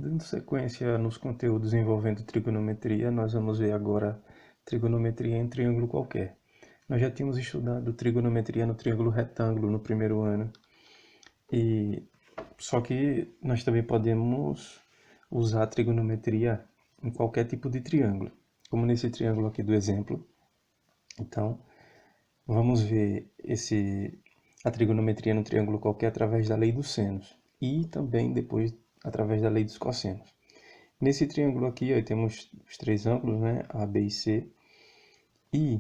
Dando sequência nos conteúdos envolvendo trigonometria, nós vamos ver agora trigonometria em triângulo qualquer. Nós já tínhamos estudado trigonometria no triângulo retângulo no primeiro ano, só que nós também podemos usar a trigonometria em qualquer tipo de triângulo, como nesse triângulo aqui do exemplo. Então, vamos ver a trigonometria no triângulo qualquer através da lei dos senos e também depois através da lei dos cossenos. Nesse triângulo aqui, ó, temos os três ângulos, né? A, B e C. E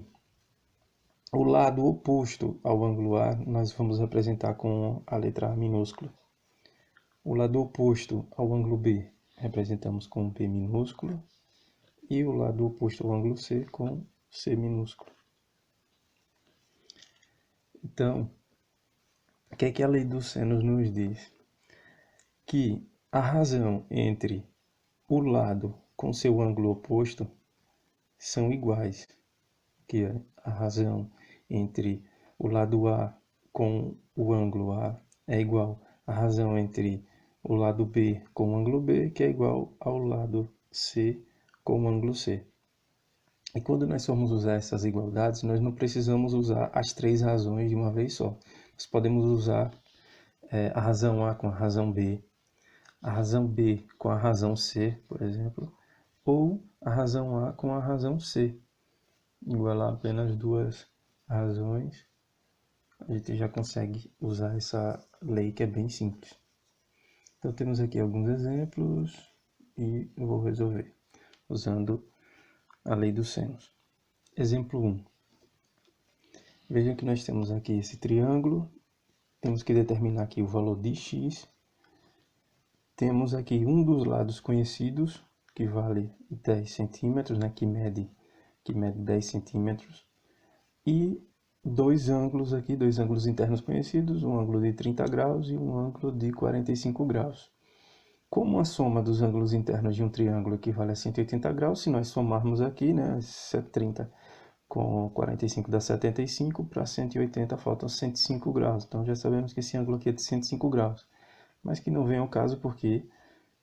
o lado oposto ao ângulo A nós vamos representar com a letra A minúscula. O lado oposto ao ângulo B representamos com B minúsculo. E o lado oposto ao ângulo C com C minúsculo. Então, o que é que a lei dos senos nos diz? Que a razão entre o lado com seu ângulo oposto são iguais. Que é a razão entre o lado A com o ângulo A é igual à razão entre o lado B com o ângulo B, que é igual ao lado C com o ângulo C. E quando nós formos usar essas igualdades, nós não precisamos usar as três razões de uma vez só. Nós podemos usar a razão A com a razão B, a razão B com a razão C, por exemplo, ou a razão A com a razão C. Igualar apenas duas razões, a gente já consegue usar essa lei que é bem simples. Então temos aqui alguns exemplos e eu vou resolver usando a lei dos senos. Exemplo 1. Vejam que nós temos aqui esse triângulo, temos que determinar aqui o valor de x. Temos aqui um dos lados conhecidos, que vale 10 centímetros, né, que mede 10 centímetros. E dois ângulos aqui, dois ângulos internos conhecidos, um ângulo de 30 graus e um ângulo de 45 graus. Como a soma dos ângulos internos de um triângulo equivale a 180 graus, se nós somarmos aqui, né, 30 com 45 dá 75, para 180 faltam 105 graus. Então já sabemos que esse ângulo aqui é de 105 graus. Mas que não vem ao caso porque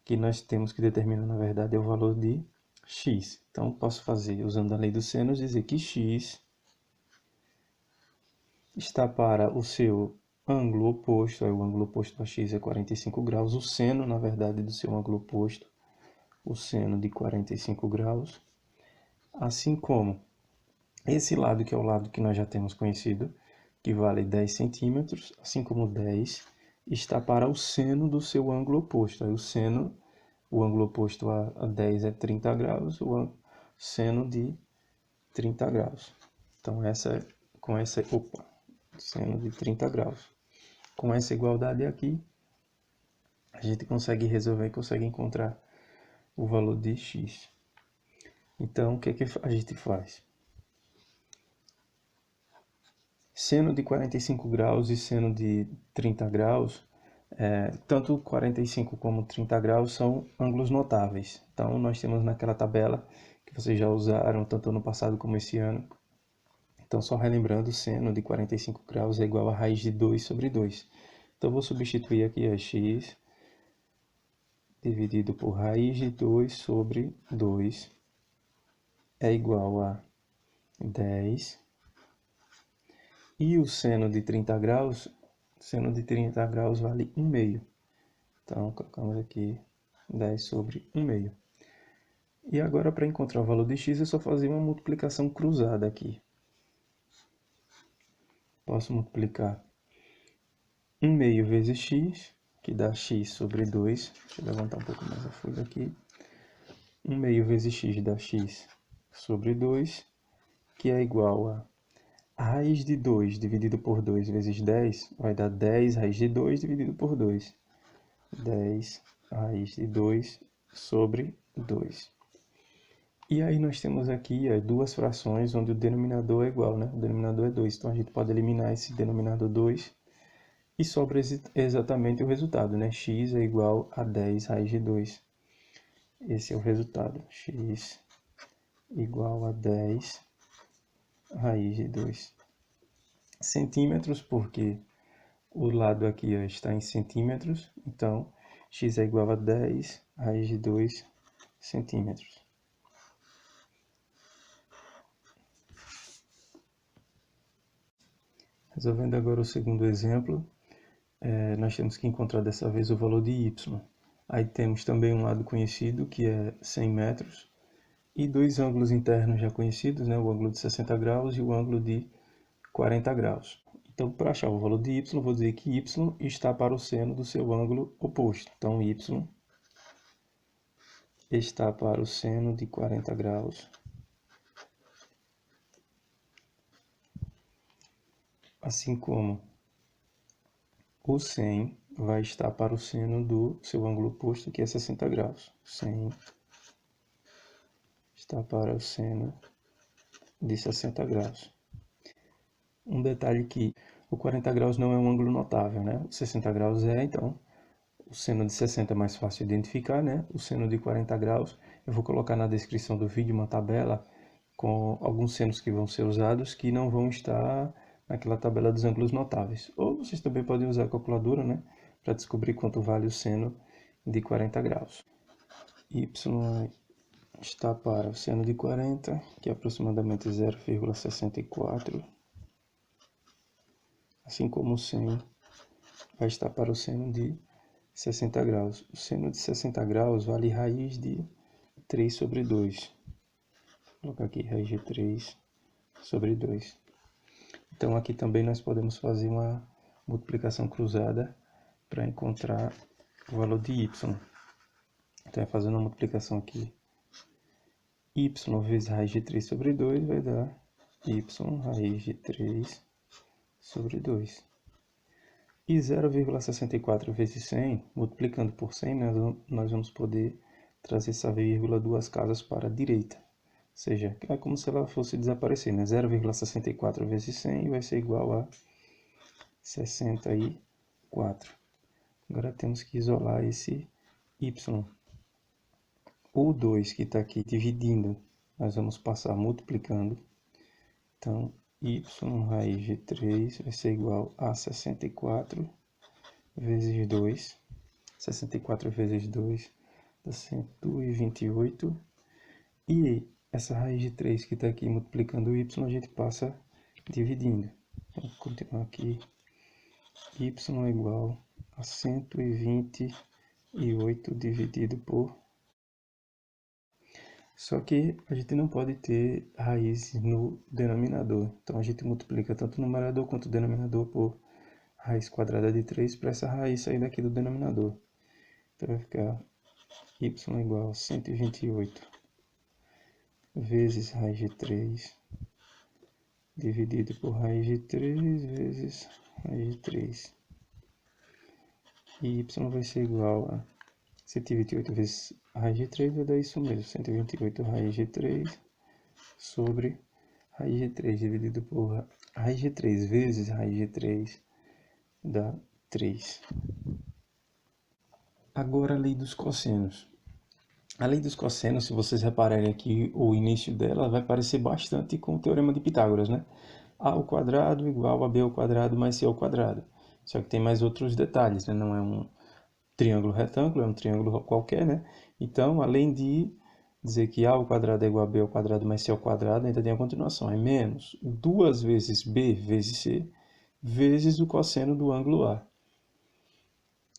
que nós temos que determinar, na verdade, é o valor de x. Então posso fazer, usando a lei dos senos, dizer que x está para o seu ângulo oposto, o ângulo oposto a x é 45 graus, o seno, na verdade, do seu ângulo oposto, o seno de 45 graus, assim como esse lado, que é o lado que nós já temos conhecido, que vale 10 centímetros, assim como 10, está para o seno do seu ângulo oposto. Aí o seno, o ângulo oposto a 10 é 30 graus, o seno de 30 graus. Então, seno de 30 graus. Com essa igualdade aqui, a gente consegue resolver e consegue encontrar o valor de x. Então, o que a gente faz? Seno de 45 graus e seno de 30 graus, tanto 45 como 30 graus são ângulos notáveis. Então, nós temos naquela tabela que vocês já usaram, tanto ano passado como esse ano. Então, só relembrando, seno de 45 graus é igual a raiz de 2 sobre 2. Então, vou substituir aqui a x dividido por raiz de 2 sobre 2 é igual a 10. E o seno de 30 graus, vale 1/2. Então, colocamos aqui 10 sobre 1/2. E agora, para encontrar o valor de x, é só fazer uma multiplicação cruzada aqui. Posso multiplicar 1/2 vezes x, que dá x sobre 2. Deixa eu levantar um pouco mais a folha aqui. 1/2 vezes x dá x sobre 2, que é igual a raiz de 2 dividido por 2 vezes 10, vai dar 10 raiz de 2 dividido por 2. 10 raiz de 2 sobre 2. E aí nós temos aqui duas frações onde o denominador é igual, né? O denominador é 2, então a gente pode eliminar esse denominador 2 e sobra exatamente o resultado, né? X é igual a 10 raiz de 2. Esse é o resultado, x igual a 10 raiz de 2. Centímetros, porque o lado aqui está em centímetros, então x é igual a 10 raiz de 2 centímetros. Resolvendo agora o segundo exemplo, nós temos que encontrar dessa vez o valor de y. Aí temos também um lado conhecido, que é 100 metros, e dois ângulos internos já conhecidos, né? O ângulo de 60 graus e o ângulo de 40 graus. Então, para achar o valor de y, vou dizer que y está para o seno do seu ângulo oposto. Então, y está para o seno de 40 graus. Assim como o 100 vai estar para o seno do seu ângulo oposto, que é 60 graus. 100 está para o seno de 60 graus. Um detalhe que o 40 graus não é um ângulo notável, né? O 60 graus é, então, o seno de 60 é mais fácil de identificar, né? O seno de 40 graus, eu vou colocar na descrição do vídeo uma tabela com alguns senos que vão ser usados, que não vão estar naquela tabela dos ângulos notáveis. Ou vocês também podem usar a calculadora, né? Para descobrir quanto vale o seno de 40 graus. Y está para o seno de 40, que é aproximadamente 0,64. Assim como o 100 vai estar para o seno de 60 graus. O seno de 60 graus vale raiz de 3 sobre 2. Vou colocar aqui raiz de 3 sobre 2. Então aqui também nós podemos fazer uma multiplicação cruzada para encontrar o valor de y. Então, fazendo uma multiplicação aqui, y vezes raiz de 3 sobre 2 vai dar y raiz de 3 sobre 2. E 0,64 vezes 100, multiplicando por 100, nós vamos poder trazer essa vírgula duas casas para a direita. Ou seja, é como se ela fosse desaparecer, né? 0,64 vezes 100 vai ser igual a 64. Agora temos que isolar esse y. O 2 que está aqui dividindo, nós vamos passar multiplicando. Então, y raiz de 3 vai ser igual a 64 vezes 2. 64 vezes 2 dá 128. E essa raiz de 3 que está aqui multiplicando o y, a gente passa dividindo. Então, vou continuar aqui. Y é igual a 128 dividido por... Só que a gente não pode ter raiz no denominador. Então, a gente multiplica tanto o numerador quanto o denominador por raiz quadrada de 3 para essa raiz sair daqui do denominador. Então, vai ficar y igual a 128 vezes raiz de 3 dividido por raiz de 3 vezes raiz de 3. E y vai ser igual a 128 vezes raiz de 3 vai dar isso mesmo, 128 raiz de 3 sobre raiz de 3 dividido por raiz de 3 vezes raiz de 3 dá 3. Agora a lei dos cossenos. A lei dos cossenos, se vocês repararem aqui, o início dela vai parecer bastante com o teorema de Pitágoras, né? A ao quadrado igual a b ao quadrado mais c ao quadrado. Só que tem mais outros detalhes, né? Não é um triângulo retângulo, é um triângulo qualquer, né? Então, além de dizer que a ao quadrado é igual a b ao quadrado mais c ao quadrado, ainda tem a continuação. É menos 2 vezes b vezes c vezes o cosseno do ângulo A.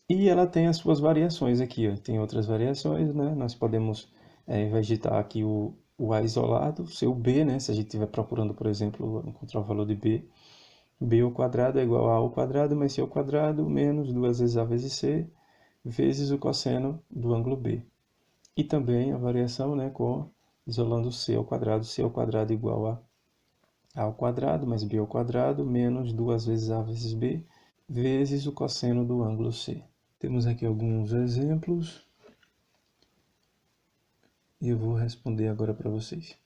E ela tem as suas variações aqui, ó. Tem outras variações, né? Nós podemos, ao invés de estar aqui o A isolado, ser o B, né? Se a gente estiver procurando, por exemplo, encontrar o valor de B. B ao quadrado é igual a ao quadrado mais C ao quadrado menos 2 vezes A vezes C vezes o cosseno do ângulo B. E também a variação, né, isolando C ao quadrado igual a ao quadrado mais B ao quadrado menos 2 vezes A vezes B vezes o cosseno do ângulo C. Temos aqui alguns exemplos e eu vou responder agora para vocês.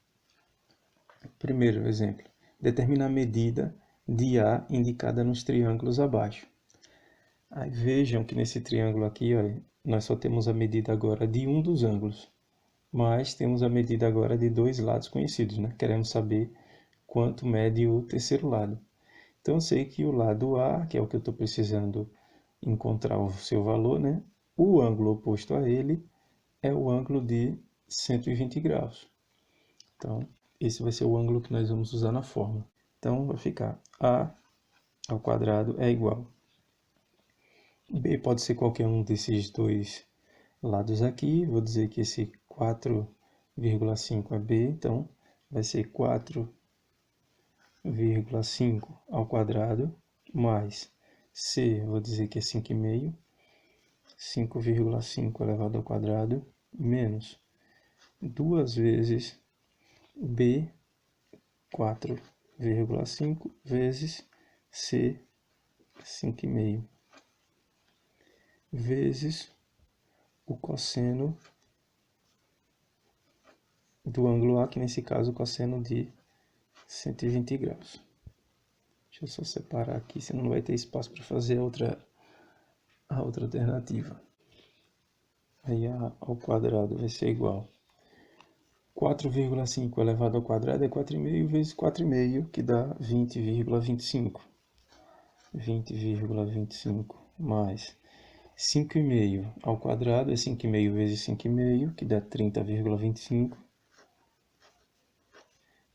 Primeiro exemplo, determina a medida de A indicada nos triângulos abaixo. Aí vejam que nesse triângulo aqui, ó, nós só temos a medida agora de um dos ângulos, mas temos a medida agora de dois lados conhecidos, né? Queremos saber quanto mede o terceiro lado. Então eu sei que o lado A, que é o que eu estou precisando encontrar o seu valor, né? o ângulo oposto a ele é o ângulo de 120 graus. Então, esse vai ser o ângulo que nós vamos usar na fórmula. Então, vai ficar A ao quadrado é igual. B pode ser qualquer um desses dois lados aqui. Vou dizer que esse 4,5 é B, então vai ser 4,5 ao quadrado mais C, vou dizer que é 5,5. 5,5 elevado ao quadrado menos 2 vezes B, 4,5 vezes C, 5,5, vezes o cosseno do ângulo A, que nesse caso o cosseno de 120 graus. Deixa eu só separar aqui, senão não vai ter espaço para fazer a outra alternativa. Aí A ao quadrado vai ser igual. 4,5 elevado ao quadrado é 4,5 vezes 4,5, que dá 20,25. 20,25 mais 5,5 ao quadrado é 5,5 vezes 5,5, que dá 30,25.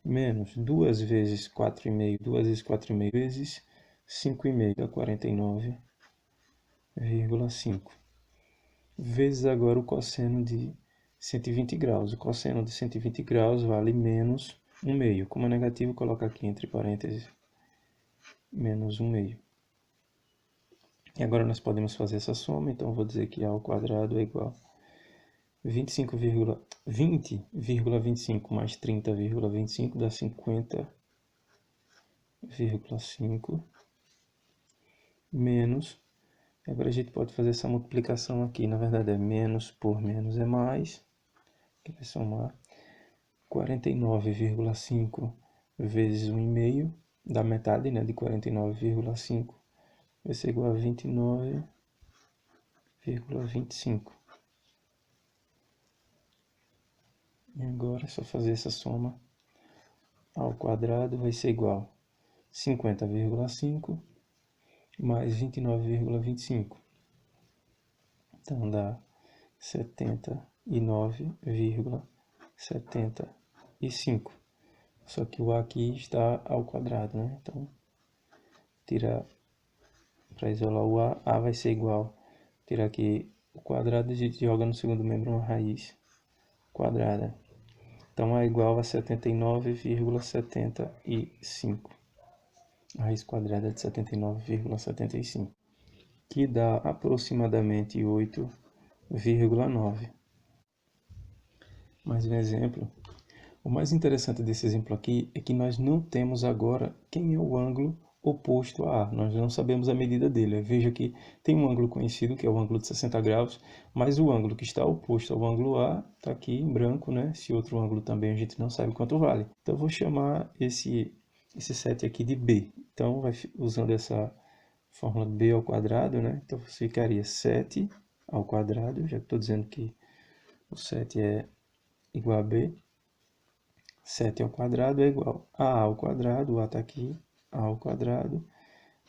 Menos 2 vezes 4,5, 2 vezes 4,5 vezes 5,5 dá 49,5. Vezes agora o cosseno de 120 graus. O cosseno de 120 graus vale menos 1/2. Como é negativo, coloca aqui entre parênteses menos 1/2. E agora nós podemos fazer essa soma, então vou dizer que A ao quadrado é igual a 20,25 mais 30,25 dá 50,5 menos. Agora a gente pode fazer essa multiplicação aqui. Na verdade é menos por menos é mais. Que vai somar 49,5 vezes 1,5 dá metade, né, de 49,5 vai ser igual a 29,25. E agora é só fazer essa soma. A ao quadrado vai ser igual a 50,5 mais 29,25. Então dá 79,75. Só que o A aqui está ao quadrado, né? Então, tirar para isolar o A vai ser igual. Tirar aqui o quadrado, a gente joga no segundo membro uma raiz quadrada. Então, A é igual a 79,75. A raiz quadrada de 79,75. Que dá aproximadamente 8,9. Mais um exemplo. O mais interessante desse exemplo aqui é que nós não temos agora quem é o ângulo oposto a A. Nós não sabemos a medida dele. Veja que tem um ângulo conhecido, que é o ângulo de 60 graus, mas o ângulo que está oposto ao ângulo A está aqui em branco, né? Esse outro ângulo também a gente não sabe quanto vale. Então, eu vou chamar esse 7 aqui de B. Então, usando essa fórmula B ao quadrado, né? Então, ficaria 7 ao quadrado, já que estou dizendo que o 7 é igual a B. 7 ao quadrado é igual a ao quadrado, o A está aqui, A ao quadrado,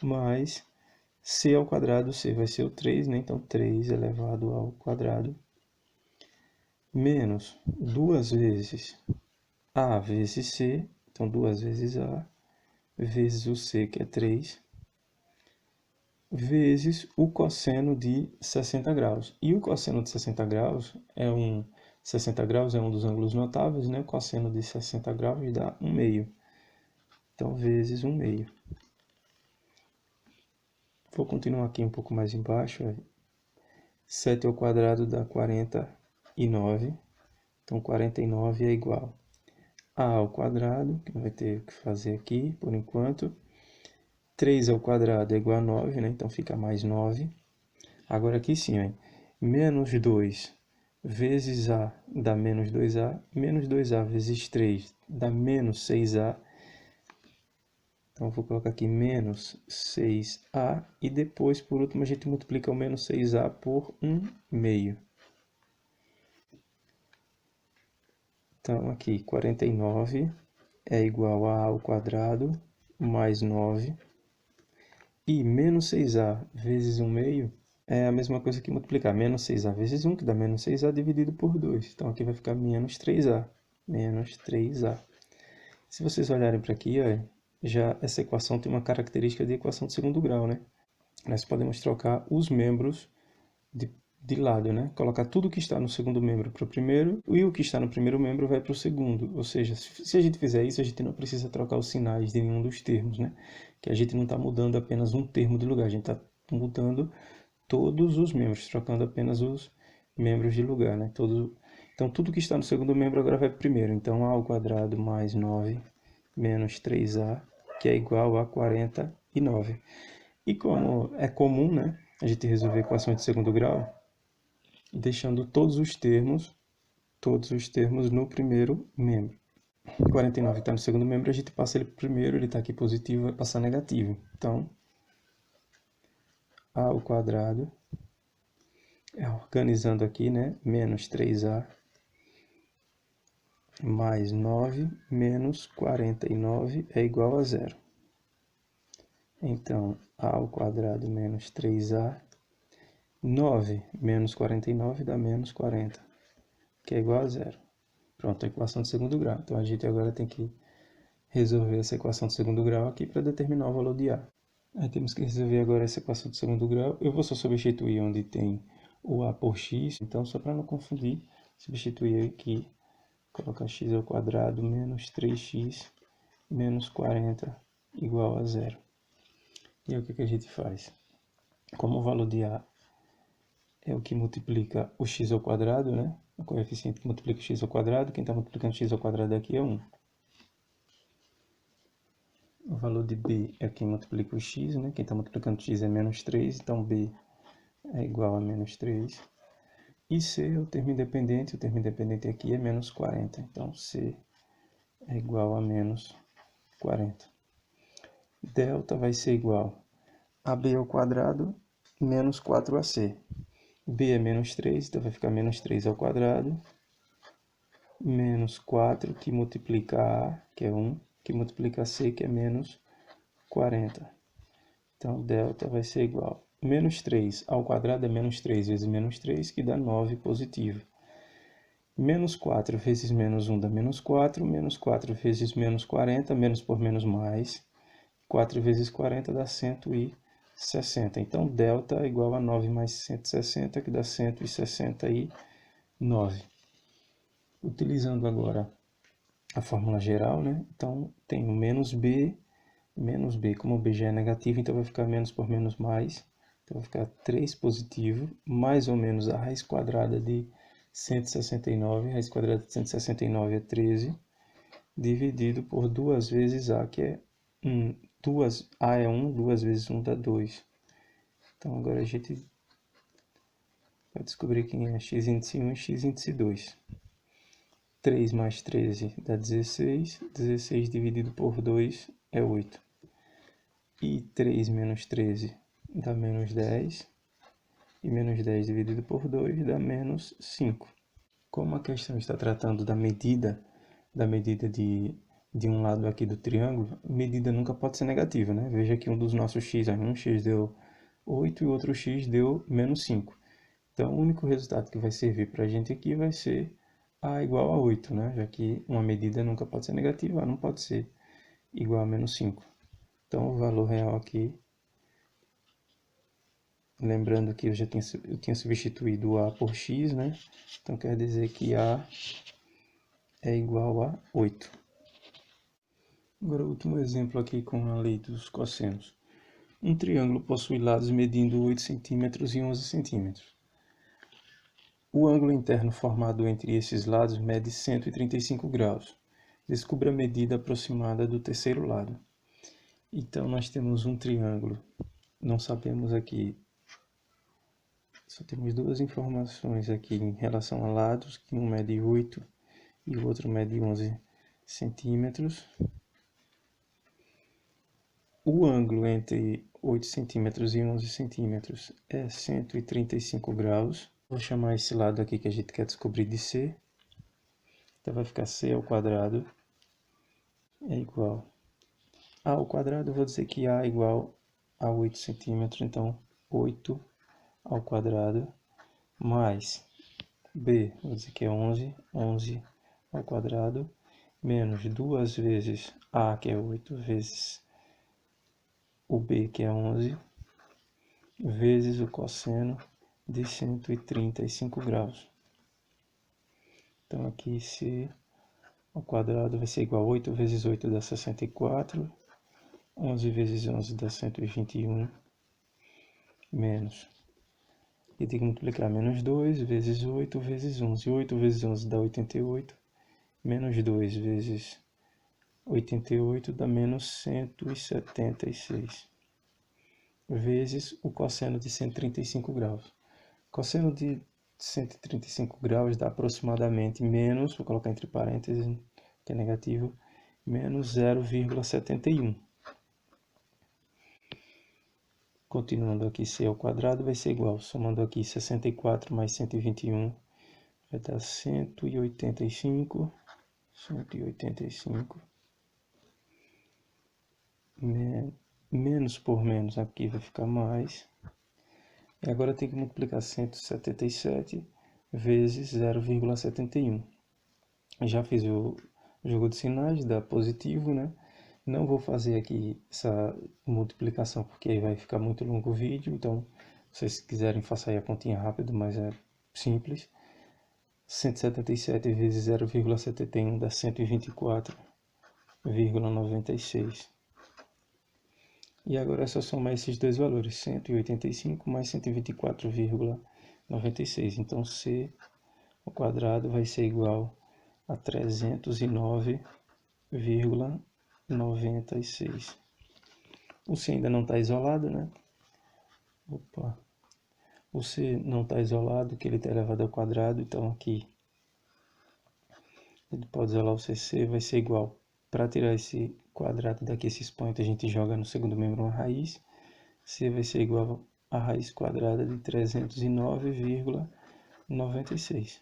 mais C ao quadrado, C vai ser o 3, né? Então 3 elevado ao quadrado, menos 2 vezes A vezes C, então 2 vezes A, vezes o C, que é 3, vezes o cosseno de 60 graus. E o cosseno de 60 graus é 60 graus é um dos ângulos notáveis, né? O cosseno de 60 graus dá 1/2. Então, vezes 1/2. Vou continuar aqui um pouco mais embaixo. 7 ao quadrado dá 49. Então, 49 é igual a ao quadrado, que vai ter que fazer aqui por enquanto. 3 ao quadrado é igual a 9, né? Então, fica mais 9. Agora aqui sim, ó, menos 2 vezes A dá menos 2A. Menos 2A vezes 3 dá menos 6A. Então, vou colocar aqui menos 6A. E depois, por último, a gente multiplica o menos 6A por 1/2. Então, aqui, 49 é igual a ao quadrado mais 9. E menos 6A vezes 1/2 é a mesma coisa que multiplicar menos 6a vezes 1, que dá menos 6a dividido por 2. Então aqui vai ficar menos 3a. Menos 3a. Se vocês olharem para aqui, ó, já essa equação tem uma característica de equação de segundo grau, né? Nós podemos trocar os membros de lado, né? Colocar tudo que está no segundo membro para o primeiro e o que está no primeiro membro vai para o segundo. Ou seja, se a gente fizer isso, a gente não precisa trocar os sinais de nenhum dos termos, né? Que a gente não está mudando apenas um termo de lugar, a gente está mudando todos os membros, trocando apenas os membros de lugar, né? Então, tudo que está no segundo membro agora vai para o primeiro. Então, a ao quadrado mais 9 menos 3a, que é igual a 49. E como é comum, né, a gente resolver equações de segundo grau, deixando todos os termos no primeiro membro. 49 está no segundo membro, a gente passa ele para o primeiro, ele está aqui positivo, vai passar negativo. Então, a ao quadrado, organizando aqui, né, menos 3a mais 9 menos 49 é igual a 0. Então, a ao quadrado menos 3a, 9 menos 49 dá menos 40, que é igual a 0. Pronto, a equação de segundo grau. Então, a gente agora tem que resolver essa equação de segundo grau aqui para determinar o valor de A. Aí temos que resolver agora essa equação de segundo grau. Eu vou só substituir onde tem o A por x. Então, só para não confundir, substituir aqui, colocar x ao quadrado menos 3x menos 40 igual a 0. E aí o que a gente faz? Como o valor de A é o que multiplica o x ao quadrado, né? O coeficiente que multiplica o x ao quadrado, quem está multiplicando x ao quadrado aqui é 1. O valor de B é quem multiplica o x, né? Quem está multiplicando x é menos 3, então B é igual a menos 3. E C é o termo independente aqui é menos 40, então C é igual a menos 40. Delta vai ser igual a B ao quadrado menos 4AC. B é menos 3, então vai ficar menos 3 ao quadrado, menos 4, que multiplica A, que é 1, que multiplica C, que é menos 40. Então, delta vai ser igual a menos 3 ao quadrado é menos 3 vezes menos 3, que dá 9 positivo. Menos 4 vezes menos 1 dá menos 4, menos 4 vezes menos 40, menos por menos mais. 4 vezes 40 dá 160. Então, delta é igual a 9 mais 160, que dá 169. Utilizando agora a fórmula geral, né? Então, tenho menos B, como B já é negativo, então vai ficar menos por menos mais. Então, vai ficar 3 positivo, mais ou menos a raiz quadrada de 169. A raiz quadrada de 169 é 13, dividido por 2 vezes A, que é 1. A é 1, 2 vezes 1 dá 2. Então, agora a gente vai descobrir quem é x índice 1 e x índice 2. 3 mais 13 dá 16. 16 dividido por 2 é 8. E 3 menos 13 dá menos 10. E menos 10 dividido por 2 dá menos 5. Como a questão está tratando da medida de um lado aqui do triângulo, medida nunca pode ser negativa, né? Veja que um dos nossos x, um x deu 8 e o outro x deu menos 5. Então, o único resultado que vai servir para a gente aqui vai ser A igual a 8, né? Já que uma medida nunca pode ser negativa, A não pode ser igual a menos 5. Então, o valor real aqui, lembrando que eu tinha substituído A por x, né? Então, quer dizer que A é igual a 8. Agora, o último exemplo aqui com a lei dos cossenos. Um triângulo possui lados medindo 8 cm e 11 cm. O ângulo interno formado entre esses lados mede 135 graus. Descubra a medida aproximada do terceiro lado. Então, nós temos um triângulo. Não sabemos aqui. Só temos duas informações aqui em relação a lados, que um mede 8 e o outro mede 11 centímetros. O ângulo entre 8 centímetros e 11 centímetros é 135 graus. Vou chamar esse lado aqui que a gente quer descobrir de C. Então vai ficar C ao quadrado é igual a ao quadrado. Eu vou dizer que A é igual a 8 centímetros. Então 8 ao quadrado, mais b, vou dizer que é 11 ao quadrado, menos 2 vezes a, que é 8, vezes o b, que é 11, vezes o cosseno de 135 graus. Então aqui c ao quadrado vai ser igual a 8 vezes 8 dá 64, 11 vezes 11 dá 121, menos, e tem que multiplicar menos 2 vezes 8 vezes 11. 8 vezes 11 dá 88, menos 2 vezes 88 dá menos 176, vezes o cosseno de 135 graus. Cosseno de 135 graus dá aproximadamente menos, vou colocar entre parênteses, que é negativo, menos 0,71. Continuando aqui, c ao quadrado vai ser igual, somando aqui 64 mais 121, vai dar 185, menos por menos aqui vai ficar mais, e agora tem que multiplicar 177 vezes 0,71. Já fiz o jogo de sinais, dá positivo, né? Não vou fazer aqui essa multiplicação porque aí vai ficar muito longo o vídeo, então se vocês quiserem façam aí a continha rápido, mas é simples. 177 vezes 0,71 dá 124,96. E agora é só somar esses dois valores, 185 mais 124,96. Então c ao quadrado vai ser igual a 309,96. O C ainda não está isolado, né? Opa. O C não está isolado, que ele está elevado ao quadrado, então aqui ele pode isolar o CC, vai ser igual. Para tirar esse quadrado daqui, esse expoente, a gente joga no segundo membro uma raiz. C vai ser igual a raiz quadrada de 309,96.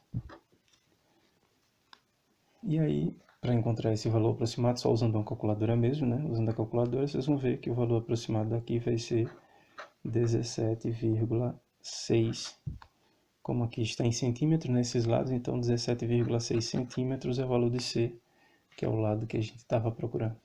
E aí, para encontrar esse valor aproximado, só usando uma calculadora mesmo, né? Usando a calculadora, vocês vão ver que o valor aproximado daqui vai ser 17,6. Como aqui está em centímetros nesses lados, então 17,6 centímetros é o valor de C, que é o lado que a gente estava procurando.